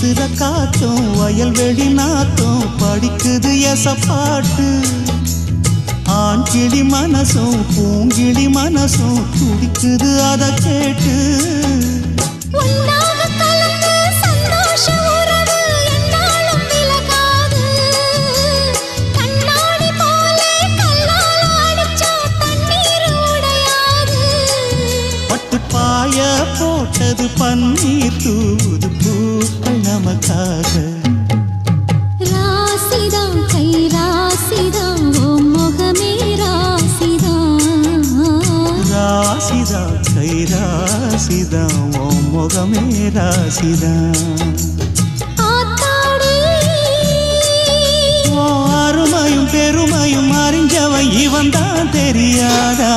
வீசுற காத்தும் வயல்வெளி நாத்தும் படிக்குது எசப்பாட்டு ஆண்கிளி மனசும் பூங்கிளி மனசும் துடிக்குது அத கேட்டு பாய போட்டது பன்னீர் தூது பூக்கள் நமக்காக ராசிதான் கை ராசிதான் ஓ முகமே ராசிதான் ராசிதான் கை ராசிதான் ஓ முகமே ராசிதான் அருமையும் பெருமையும் அறிஞ்சவன் இவன் தான் தெரியாதா